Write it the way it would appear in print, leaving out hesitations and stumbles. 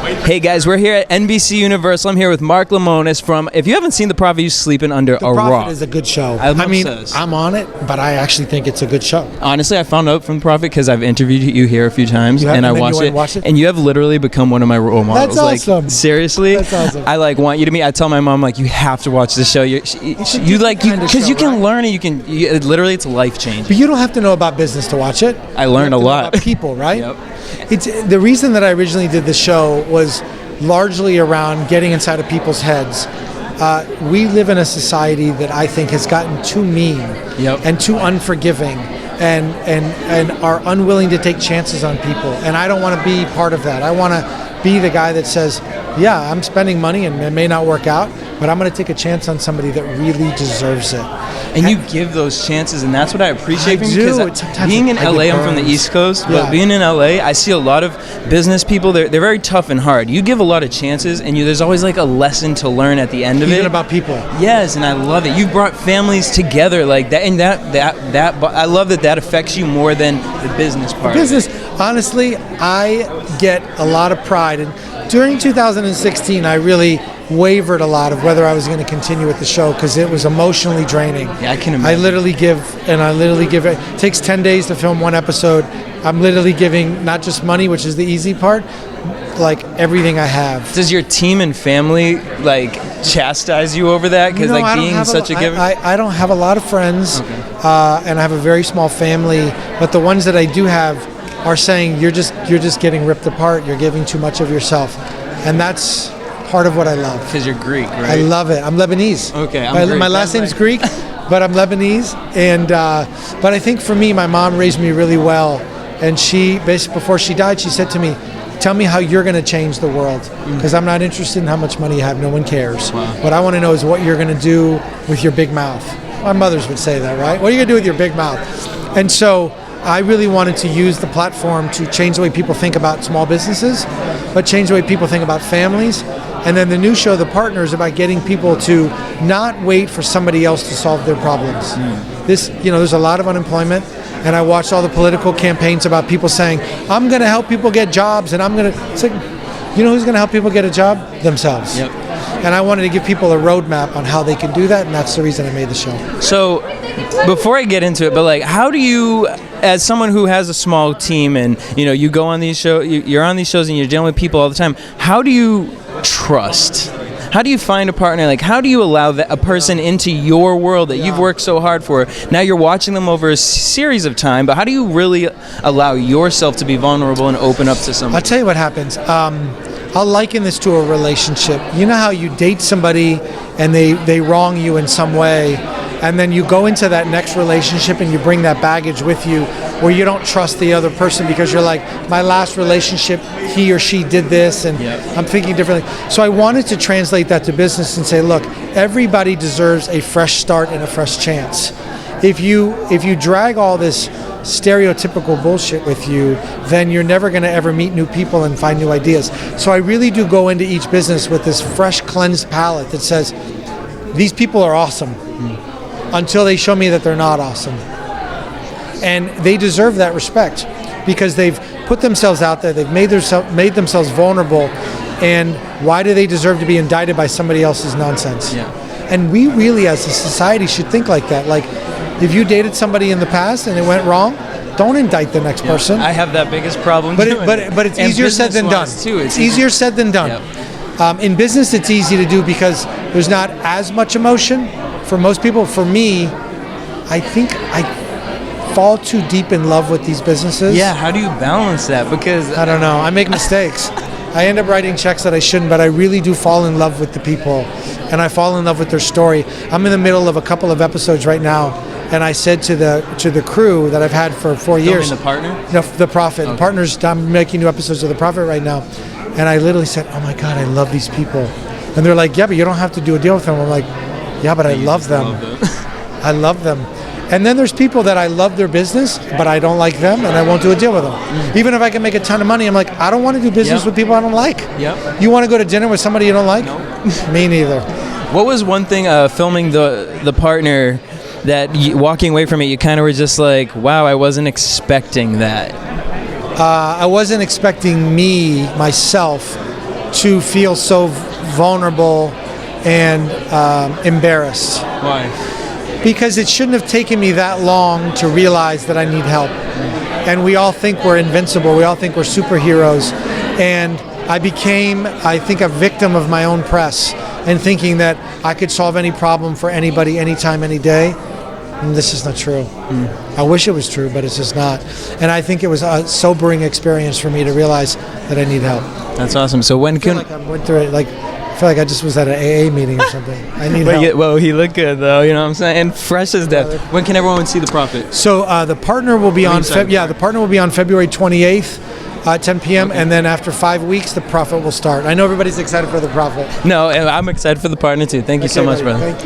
Hey guys, we're here at NBC Universal. I'm here with Mark Lemonis from, if you haven't seen The Profit, you're sleeping under a rock. The Profit is a good show. I'm on it, but I actually think it's a good show. Honestly, I found out from The Profit because I've interviewed you here a few times, and I watched it, and you have literally become one of my role models. That's awesome. Like, seriously, that's awesome. I want you to meet. I tell my mom, like, you have to watch this show. Because you can learn it. Literally, it's life changing. But you don't have to know about business to watch it. I learned a lot. About people, right? Yep. It's the reason that I originally did the show was largely around getting inside of people's heads. We live in a society that I think has gotten too mean and too unforgiving and are unwilling to take chances on people. And I don't want to be part of that. I want to be the guy that says, yeah, I'm spending money and it may not work out, but I'm going to take a chance on somebody that really deserves it. And you give those chances, and that's what I appreciate from you. Because being in LA, I'm from the East Coast, but being in LA, I see a lot of business people. They're very tough and hard. You give a lot of chances, and there's always like a lesson to learn at the end of it. Even about people. Yes, and I love it. You've brought families together like that, and that I love that affects you more than the business part. Business, honestly, I get a lot of pride, and during 2016, I really wavered a lot of whether I was going to continue with the show because it was emotionally draining. Yeah, I can imagine. I literally give it takes 10 days to film one episode. I'm literally giving not just money, which is the easy part, like everything I have. Does your team and family like chastise you over that? Because being such a giver? I don't have a lot of friends, and I have a very small family, but the ones that I do have are saying you're just getting ripped apart. You're giving too much of yourself, and that's part of what I love. Because you're Greek, right? I love it. I'm Lebanese. Okay, my last name's Greek, but I'm Lebanese. And but I think for me, my mom raised me really well, and she basically before she died, she said to me, "Tell me how you're going to change the world, because I'm not interested in how much money you have. No one cares. Wow. What I want to know is what you're going to do with your big mouth." My mothers would say that, right? What are you going to do with your big mouth? And so I really wanted to use the platform to change the way people think about small businesses, but change the way people think about families. And then the new show, The Partner, is about getting people to not wait for somebody else to solve their problems. There's a lot of unemployment, and I watched all the political campaigns about people saying, I'm going to help people get jobs, and it's like, you know who's going to help people get a job? Themselves. Yep. And I wanted to give people a roadmap on how they can do that, and that's the reason I made the show. So, before I get into it, but how do you, as someone who has a small team, and you go on these shows, you're on these shows, and you're dealing with people all the time, how do you trust? How do you find a partner? How do you allow a person into your world that you've worked so hard for? Now you're watching them over a series of time, but how do you really allow yourself to be vulnerable and open up to somebody? I'll tell you what happens. I'll liken this to a relationship. You know how you date somebody and they wrong you in some way, and then you go into that next relationship and you bring that baggage with you where you don't trust the other person because you're like, my last relationship, he or she did this, and I'm thinking differently. So I wanted to translate that to business and say, look, everybody deserves a fresh start and a fresh chance. If you drag all this stereotypical bullshit with you, then you're never going to ever meet new people and find new ideas. So I really do go into each business with this fresh, cleansed palette that says, these people are awesome until they show me that they're not awesome. And they deserve that respect because they've put themselves out there, they've made themselves vulnerable, and why do they deserve to be indicted by somebody else's nonsense? Yeah. And we really, as a society, should think like that. Like, if you dated somebody in the past and it went wrong, don't indict the next person. I have that biggest problem. But it's easier said than done. Too. It's easier said than done. Yep. In business, it's easy to do because there's not as much emotion for most people. For me, I think I fall too deep in love with these businesses. Yeah, how do you balance that? Because I don't know. I make mistakes. I end up writing checks that I shouldn't, but I really do fall in love with the people, and I fall in love with their story. I'm in the middle of a couple of episodes right now, and I said to the crew that I've had for 4 years. The Partner? No, The Profit. Okay. Partners. I'm making new episodes of The Profit right now, and I literally said, "Oh my God, I love these people," and they're like, "Yeah, but you don't have to do a deal with them." I'm like, "Yeah, but I love them. I love them." And then there's people that I love their business, but I don't like them, and I won't do a deal with them. Even if I can make a ton of money, I'm like, I don't want to do business with people I don't like. You want to go to dinner with somebody you don't like? No. Me neither. What was one thing filming the Partner that walking away from it, you kind of were just like, wow, I wasn't expecting that? I wasn't expecting myself, to feel so vulnerable and embarrassed. Why? Because it shouldn't have taken me that long to realize that I need help. And we all think we're invincible. We all think we're superheroes. And I became, I think, a victim of my own press and thinking that I could solve any problem for anybody, anytime, any day. And this is not true. I wish it was true, but it's just not. And I think it was a sobering experience for me to realize that I need help. That's awesome. So when I feel can... like I went through it, like, I feel like I just was at an AA meeting or something. I need help. Well, he looked good though, you know what I'm saying? And fresh as death. When can everyone see The Profit? So the partner will be the partner will be on February 28th. 10 p.m. Okay. And then after 5 weeks, The Profit will start. I know everybody's excited for The Profit. No, I'm excited for the partner too. Thank you so much, brother. Thank you.